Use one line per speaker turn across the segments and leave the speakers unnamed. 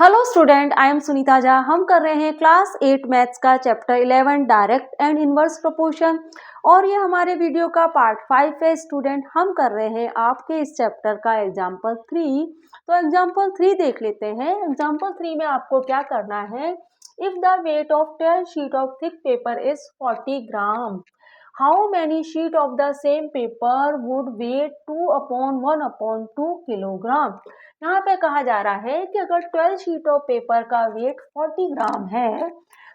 Hello student, I am Sunita Jha. हम कर रहे हैं क्लास 8 मैथ्स का chapter 11 direct and inverse proportion और ये हमारे वीडियो का पार्ट 5 है। स्टूडेंट, हम कर रहे हैं आपके इस चैप्टर का एग्जाम्पल 3। तो एग्जाम्पल 3 देख लेते हैं। एग्जाम्पल 3 में आपको क्या करना है। If the weight of 12 sheet of thick paper is 40 gram, how many sheet of the same paper would weigh 2/1/2 kilogram. यहाँ पे कहा जा रहा है कि अगर 12 शीट ऑफ पेपर का वेट 40 ग्राम है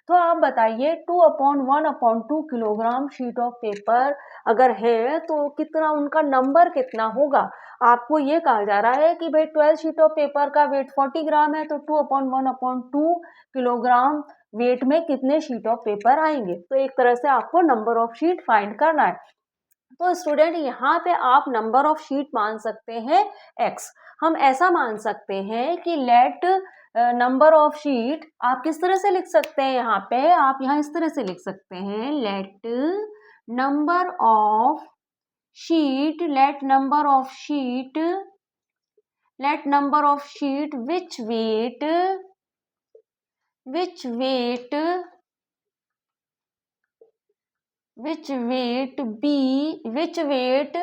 तो आप बताइए 2/1/2 किलोग्राम शीट ऑफ पेपर अगर है तो कितना उनका नंबर कितना होगा। आपको ये कहा जा रहा है कि भाई 12 शीट ऑफ पेपर का वेट 40 ग्राम है तो 2/1/2 किलोग्राम वेट में कितने शीट ऑफ पेपर आएंगे। तो एक तरह से आपको नंबर ऑफ शीट फाइंड करना है। तो स्टूडेंट, यहाँ पे आप नंबर ऑफ शीट मान सकते हैं x। हम ऐसा मान सकते हैं कि लेट नंबर ऑफ शीट आप किस तरह से लिख सकते हैं। यहाँ पे आप यहाँ इस तरह से लिख सकते हैं, let number of sheet which weight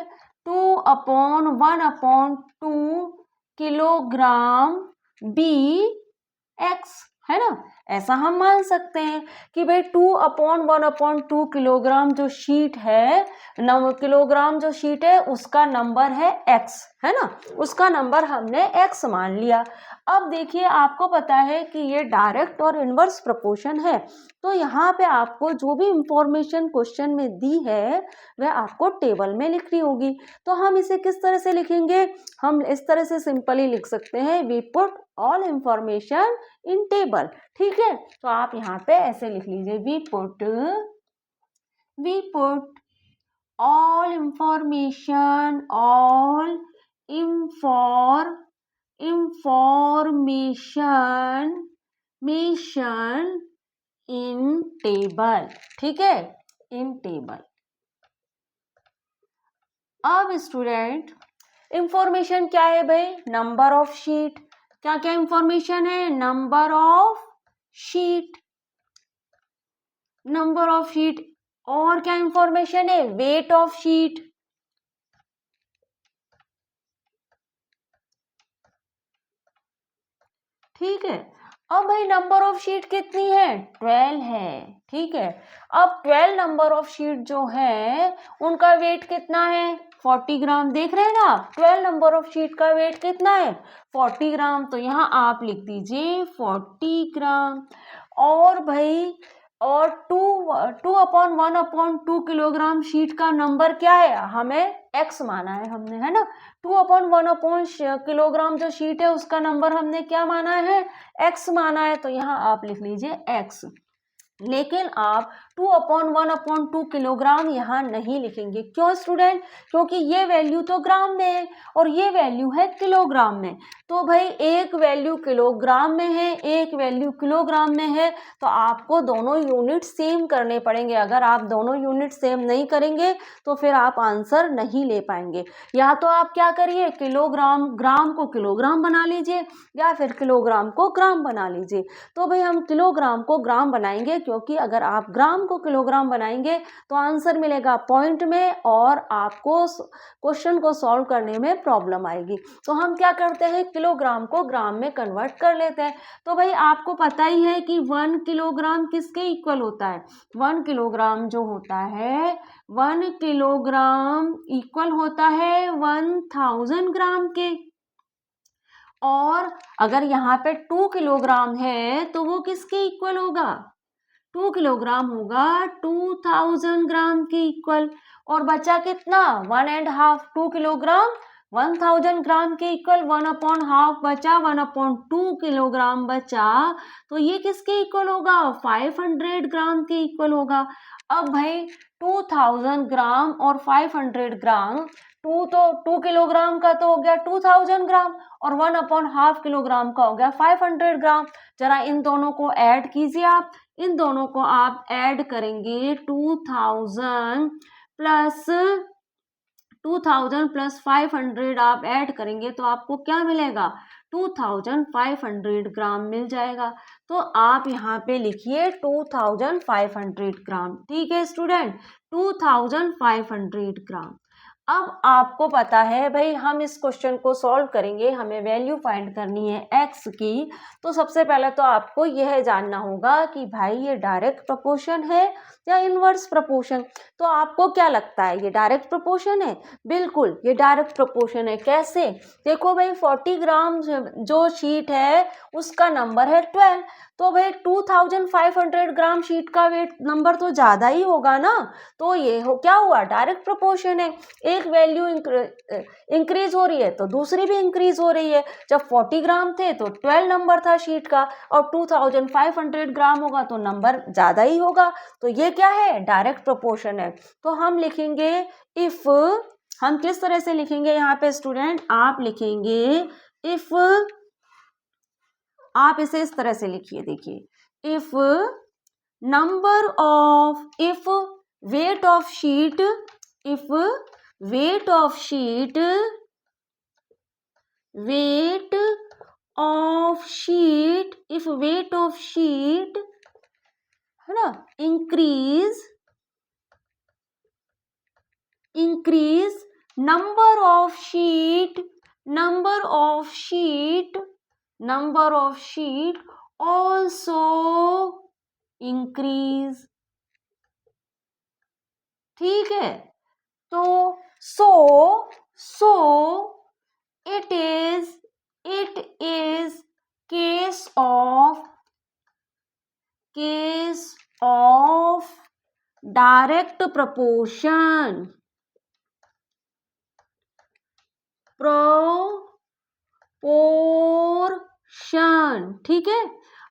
2/1/2 kilogram be x, है ना। ऐसा हम मान सकते हैं कि भाई 2/1/2 किलोग्राम जो शीट है, किलोग्राम जो शीट है उसका नंबर है x, है ना। उसका नंबर हमने x मान लिया। अब देखिए, आपको पता है कि ये डायरेक्ट और इनवर्स प्रोपोर्शन है, तो यहाँ पे आपको जो भी इंफॉर्मेशन क्वेश्चन में दी है वह आपको टेबल में लिखनी होगी। तो हम इसे किस तरह से लिखेंगे। हम इस तरह से सिंपली लिख सकते हैं, we put all information in table. ठीक है, तो आप यहाँ पे ऐसे लिख लीजिए, we put all information in table. ठीक है, इन टेबल। अब स्टूडेंट, इंफॉर्मेशन क्या है भाई, नंबर ऑफ शीट। क्या क्या इंफॉर्मेशन है, नंबर ऑफ शीट, और क्या इंफॉर्मेशन है, वेट ऑफ शीट। ठीक है, अब भाई नंबर ऑफ शीट कितनी है, 12 है। ठीक है, अब 12 नंबर ऑफ शीट जो है उनका वेट कितना है, 40 ग्राम। देख रहे हैं ना आप, 12 नंबर ऑफ शीट का वेट कितना है, 40 ग्राम। तो यहाँ आप लिख दीजिए 40 ग्राम। और भाई, और 2/1/2 किलोग्राम शीट का नंबर क्या है, हमें x माना है हमने, है ना। 2/1 किलोग्राम जो शीट है उसका नंबर हमने क्या माना है, x माना है। तो यहाँ आप लिख लीजिए x। लेकिन आप 2/1/2 किलोग्राम यहाँ नहीं लिखेंगे। क्यों स्टूडेंट, क्योंकि ये वैल्यू तो ग्राम में है और ये वैल्यू है किलोग्राम में। तो भाई एक वैल्यू किलोग्राम में है, एक वैल्यू किलोग्राम में है, तो आपको दोनों यूनिट सेम करने पड़ेंगे। अगर आप दोनों यूनिट सेम नहीं करेंगे तो फिर आप आंसर नहीं ले पाएंगे। या तो आप क्या करिए, ग्राम को किलोग्राम बना लीजिए या फिर किलोग्राम को ग्राम बना लीजिए। तो भाई हम किलोग्राम को ग्राम बनाएंगे, क्योंकि अगर आप ग्राम को किलोग्राम बनाएंगे तो आंसर मिलेगा पॉइंट में और आपको क्वेश्चन को सॉल्व करने में प्रॉब्लम आएगी। तो हम क्या करते हैं, किलोग्राम को ग्राम में कन्वर्ट कर लेते हैं। तो भाई आपको पता ही है कि 1 किलोग्राम किसके इक्वल होता है, 1 किलोग्राम जो होता है, 1 किलोग्राम इक्वल होता है 1000 ग्राम के। और अगर यहाँ पे 2 किलोग्राम है तो वो किसके इक्वल होगा, 2 किलोग्राम होगा 2000 ग्राम के इक्वल। और बचा कितना, 1.5, 2 किलोग्राम 1000 ग्राम के इक्वल, 1/2 बचा, 1/2 किलोग्राम बचा, तो ये किसके इक्वल होगा, 500 ग्राम के इक्वल होगा। अब भाई 2000 ग्राम और 500 ग्राम, 2 किलोग्राम का तो हो गया 2000 ग्राम और 1/2 किलोग्राम का हो गया 500 ग्राम। जरा इन दोनों को ऐड कीजिए आप, इन दोनों को आप ऐड करेंगे, 2000 प्लस 2000 प्लस 500 आप ऐड करेंगे तो आपको क्या मिलेगा, 2500 ग्राम मिल जाएगा। तो आप यहाँ पे लिखिए 2500 ग्राम। ठीक है स्टूडेंट, 2500 ग्राम। अब आपको पता है भाई, हम इस क्वेश्चन को सॉल्व करेंगे, हमें वैल्यू फाइंड करनी है x की। तो सबसे पहले तो आपको यह जानना होगा कि भाई ये डायरेक्ट प्रोपोर्शन है या इनवर्स प्रोपोर्शन। तो आपको क्या लगता है, ये डायरेक्ट प्रोपोर्शन है? बिल्कुल ये डायरेक्ट प्रोपोर्शन है। कैसे? देखो भाई 40 ग्राम जो शीट है उसका नंबर है 12, तो भाई 2500 ग्राम शीट का वेट नंबर तो ज्यादा ही होगा ना। तो ये क्या हुआ, डायरेक्ट प्रोपोर्शन है। एक वैल्यू इंक्रीज हो रही है तो दूसरी भी इंक्रीज हो रही है। जब 40 ग्राम थे तो 12 नंबर था शीट का, और 2500 ग्राम होगा तो नंबर ज्यादा ही होगा। तो ये क्या है, डायरेक्ट प्रोपोर्शन है। तो हम लिखेंगे इफ, हम किस तरह से लिखेंगे यहाँ पे स्टूडेंट, आप लिखेंगे इफ, आप इसे इस तरह से लिखिए, देखिए if number of, if weight of sheet, if weight of sheet, weight of sheet, if weight of sheet है ना increase, increase number of sheet, number of sheet, number of sheet also increase। ठीक है, तो so it is case of direct proportion, ठीक है।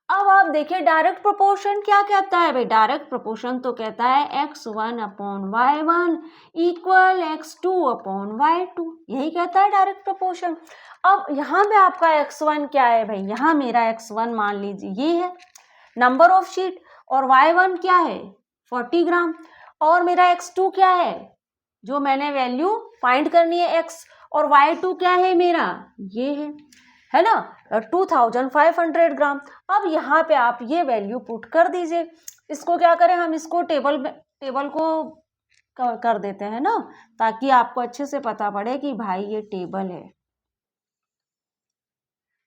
अब आप देखिए डायरेक्ट प्रोपोर्शन क्या कहता है भाई, डायरेक्ट प्रोपोर्शन तो कहता है x1 upon y1 equal x2 upon y2, यही कहता है डायरेक्ट प्रोपोर्शन। अब यहाँ पे आपका x1 क्या है भाई, यहाँ मेरा x1 मान लीजिए ये है नंबर ऑफ शीट, और y1 क्या है 40 ग्राम, और मेरा x2 क्या है जो मैंने वैल्यू फाइंड करनी है x, और y2 क्या है मेरा, ये है ना 2500 ग्राम। अब यहाँ पे आप ये वैल्यू पुट कर दीजिए। इसको क्या करें, हम इसको टेबल को कर देते हैं ना, ताकि आपको अच्छे से पता पड़े कि भाई ये टेबल है।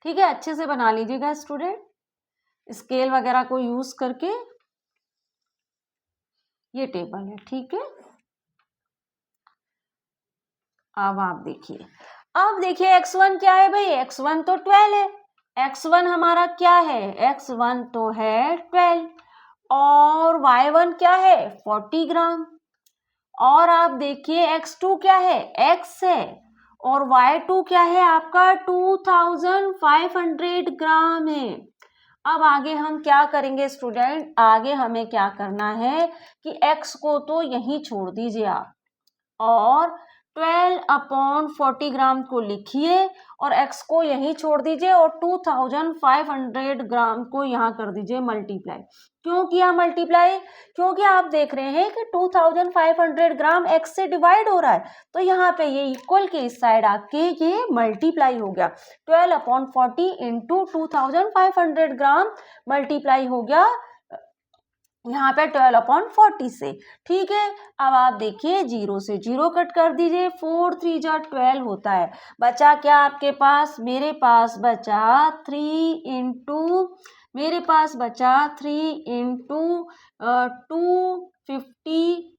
ठीक है, अच्छे से बना लीजिएगा स्टूडेंट, स्केल वगैरह को यूज करके। ये टेबल है, ठीक है। अब आप देखिए, अब देखिए x1 क्या है भाई, x1 तो 12 है, x1 हमारा क्या है, x1 तो है 12, और y1 क्या है 40 ग्राम, और आप देखिए x2 क्या है, x है, और y2 क्या है आपका 2500 ग्राम है। अब आगे हम क्या करेंगे स्टूडेंट, आगे हमें क्या करना है कि x को तो यहीं छोड़ दीजिए आप, और 12 अपॉन 40 ग्राम को लिखिए, और x को यहीं छोड़ दीजिए, और 2500 ग्राम को यहाँ कर दीजिए मल्टीप्लाई। क्यों किया मल्टीप्लाई, क्योंकि आप देख रहे हैं कि 2500 ग्राम x से डिवाइड हो रहा है, तो यहाँ पे ये इक्वल के इस साइड आके ये मल्टीप्लाई हो गया, 12 अपॉन 40 इंटू 2500 ग्राम मल्टीप्लाई हो गया यहाँ पे 12 अपॉन 40 से। ठीक है, अब आप देखिए 0 से 0 कट कर दीजिए, 4 3 जा 12 होता है, बचा क्या आपके पास, मेरे पास बचा 3 इंटू, मेरे पास बचा 3 इंटू 250,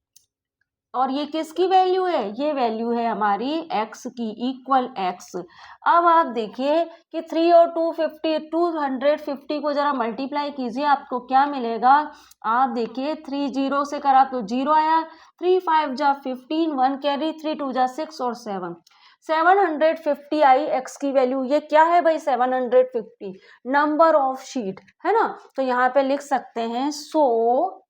और ये किसकी वैल्यू है, ये वैल्यू है हमारी x की, इक्वल x। अब आप देखिए कि 3 और 250 को जरा मल्टीप्लाई कीजिए, आपको क्या मिलेगा, आप देखिए 3 0 से करा तो 0 आया, 3 5 जा 15, 1 कैरी, 3 2 जा 6 और 7, 750 आई x की वैल्यू। ये क्या है भाई 750, नंबर ऑफ शीट है ना। तो यहाँ पे लिख सकते हैं so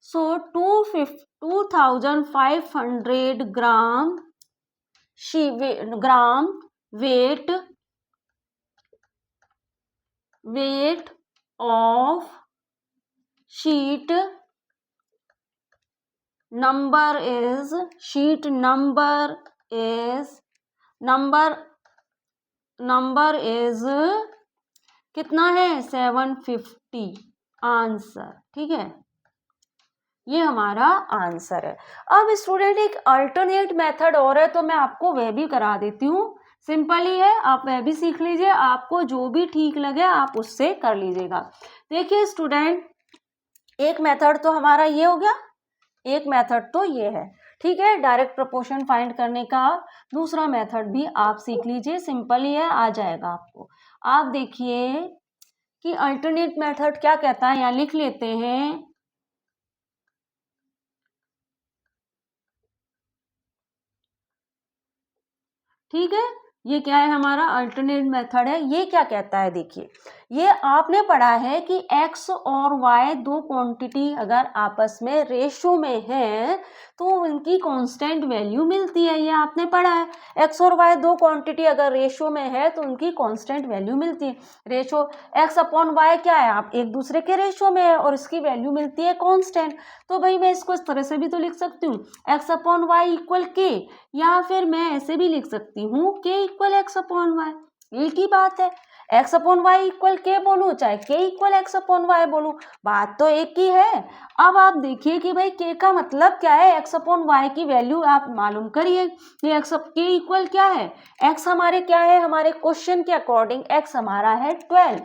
2500 gram weight of sheet number is sheet number is कितना है 750 आंसर। ठीक है, ये हमारा आंसर है। अब स्टूडेंट एक अल्टरनेट मेथड और है, तो मैं आपको वह भी करा देती हूँ। सिंपल ही है, आप वह भी सीख लीजिए, आपको जो भी ठीक लगे आप उससे कर लीजिएगा। देखिए स्टूडेंट, एक मेथड तो हमारा ये हो गया, एक मेथड तो ये है, ठीक है, डायरेक्ट प्रोपोर्शन फाइंड करने का। दूसरा मेथड भी आप सीख लीजिए, सिंपल ही है, आ जाएगा आपको। आप देखिए कि अल्टरनेट मेथड क्या कहता है, यहाँ लिख लेते हैं। ठीक है, ये क्या है, हमारा अल्टरनेट मेथड है। ये क्या कहता है, देखिए, ये आपने पढ़ा है कि x और y दो क्वांटिटी अगर आपस में रेशो में है तो उनकी कांस्टेंट वैल्यू मिलती है, ये आपने पढ़ा है। x और y दो क्वांटिटी अगर रेशो में है तो उनकी कांस्टेंट वैल्यू मिलती है। रेशो x अपॉन y क्या है, आप एक दूसरे के रेशो में है और इसकी वैल्यू मिलती है कांस्टेंट। तो भाई मैं इसको इस तरह से भी तो लिख सकती हूँ, x upon y equal k, या फिर मैं ऐसे भी लिख सकती हूँ k equal x upon y. एक ही बात है, x अपॉन वाई इक्वल के बोलूँ चाहे k equal x upon y बोलूँ, बात तो एक ही है। अब आप देखिए कि भाई k का मतलब क्या है, x अपॉन वाई की वैल्यू आप मालूम करिए कि x k इक्वल क्या है, x हमारे क्या है, हमारे क्वेश्चन के अकॉर्डिंग x हमारा है 12।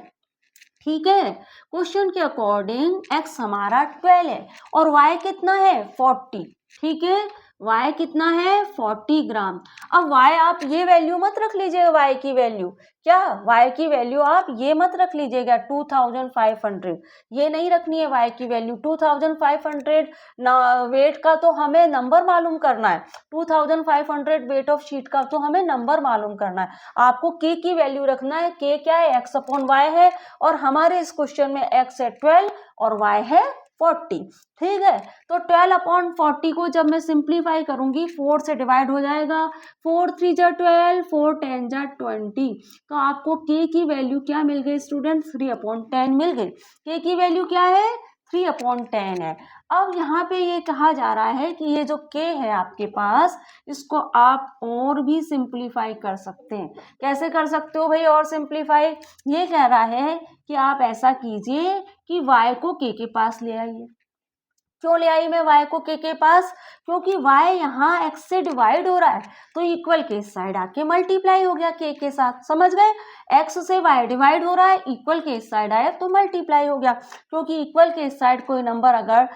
ठीक है, क्वेश्चन के अकॉर्डिंग x हमारा 12 है और y कितना है 40। ठीक है, y कितना है 40 ग्राम। अब y आप ये वैल्यू मत रख लीजिएगा, y की वैल्यू क्या, y की वैल्यू आप ये मत रख लीजिएगा 2500, ये नहीं रखनी है y की वैल्यू 2500। वेट का तो हमें नंबर मालूम करना है, 2500 वेट ऑफ शीट का तो हमें नंबर मालूम करना है। आपको k की वैल्यू रखना है, k क्या है, x अपॉन वाई है, और हमारे इस क्वेश्चन में x है 12 और y है 40। ठीक है, तो 12 अपॉन 40 को जब मैं सिंप्लीफाई करूंगी 4 से डिवाइड हो जाएगा, 4 3 जा 12, 4 10 जा 20। तो आपको k की वैल्यू क्या मिल गई स्टूडेंट, 3 अपॉन 10 मिल गई। k की वैल्यू क्या है, 3 अपॉन 10 है। अब यहाँ पे ये कहा जा रहा है कि ये जो k है आपके पास, इसको आप और भी सिंप्लीफाई कर सकते हैं। कैसे कर सकते हो भाई और सिंप्लीफाई, ये कह रहा है कि आप ऐसा कीजिए कि y को k के पास ले आइए। क्यों ले आई मैं y को k के पास, क्योंकि y यहाँ x से डिवाइड हो रहा है तो इक्वल के इस साइड आके मल्टीप्लाई हो गया k के साथ, समझ गए। x से y डिवाइड हो रहा है, इक्वल के इस साइड आया तो मल्टीप्लाई हो गया, क्योंकि इक्वल के इस साइड कोई नंबर अगर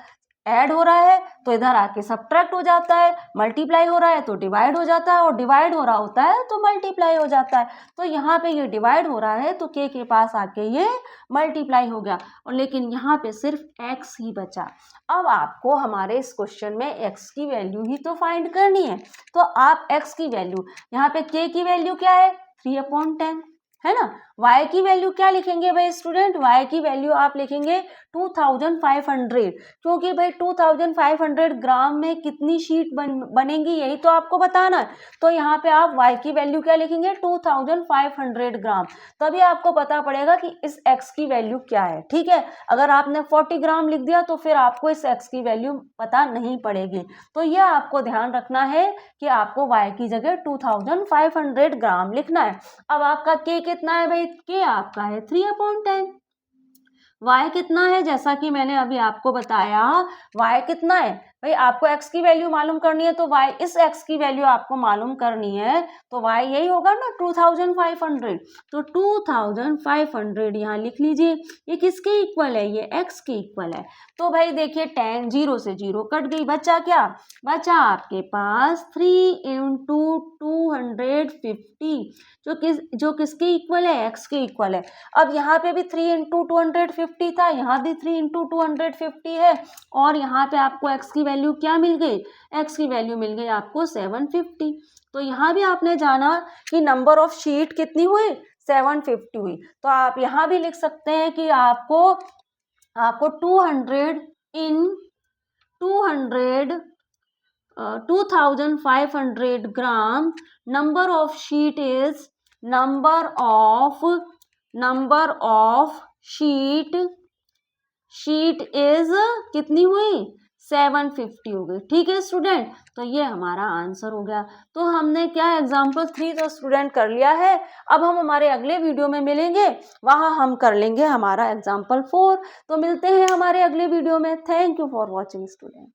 ऐड हो रहा है तो इधर आके सब्ट्रैक्ट हो जाता है, मल्टीप्लाई हो रहा है तो डिवाइड हो जाता है, और डिवाइड हो रहा होता है तो मल्टीप्लाई हो जाता है। तो यहाँ पे ये डिवाइड हो रहा है तो k के पास आके ये मल्टीप्लाई हो गया, और लेकिन यहाँ पे सिर्फ x ही बचा। अब आपको हमारे इस क्वेश्चन में x की वैल्यू ही तो फाइंड करनी है, तो आप x की वैल्यू, यहाँ पे k की वैल्यू क्या है 3 अपॉन 10 है ना। y की वैल्यू क्या लिखेंगे भाई स्टूडेंट, y की वैल्यू आप लिखेंगे 2500, क्योंकि भाई 2500 ग्राम में कितनी शीट बनेंगी यही तो आपको बताना है। तो यहाँ पे आप y की वैल्यू क्या लिखेंगे 2500 ग्राम, तभी आपको पता पड़ेगा कि इस x की वैल्यू क्या है। ठीक है, अगर आपने 40 ग्राम लिख दिया तो फिर आपको इस x की वैल्यू पता नहीं पड़ेगी। तो यह आपको ध्यान रखना है कि आपको y की जगह 2500 ग्राम लिखना है। अब आपका k कितना है भाई, k आपका है 3 अपॉन 10। y कितना है, जैसा कि मैंने अभी आपको बताया, y कितना है भाई, आपको x की वैल्यू मालूम करनी है तो y, इस x की वैल्यू आपको मालूम करनी है तो y यही होगा ना 2500। तो 2500 यहाँ लिख लीजिए, ये किसके इक्वल है, ये x के इक्वल है। तो भाई देखिए 10 0 से 0 कट गई, बचा क्या, बचा आपके पास 3 इंटू 250, जो किसके इक्वल है, x के इक्वल है। अब यहाँ पे भी 3 इंटू 250 था, यहाँ भी 3 इंटू 250 है, और यहाँ पे आपको x की वैल्यू क्या मिल गई, x की वैल्यू मिल गई आपको 750। तो यहाँ भी आपने जाना कि नंबर ऑफ शीट कितनी हुई 750 हुई, तो आप यहाँ भी लिख सकते हैं कि आपको 200 in 2500 gram number of sheet is number of sheet is कितनी हुई 750 हो गई। ठीक है स्टूडेंट, तो ये हमारा आंसर हो गया। तो हमने क्या एग्जाम्पल 3 तो स्टूडेंट कर लिया है। अब हम हमारे अगले वीडियो में मिलेंगे, वहाँ हम कर लेंगे हमारा एग्जाम्पल 4। तो मिलते हैं हमारे अगले वीडियो में। Thank you for watching student.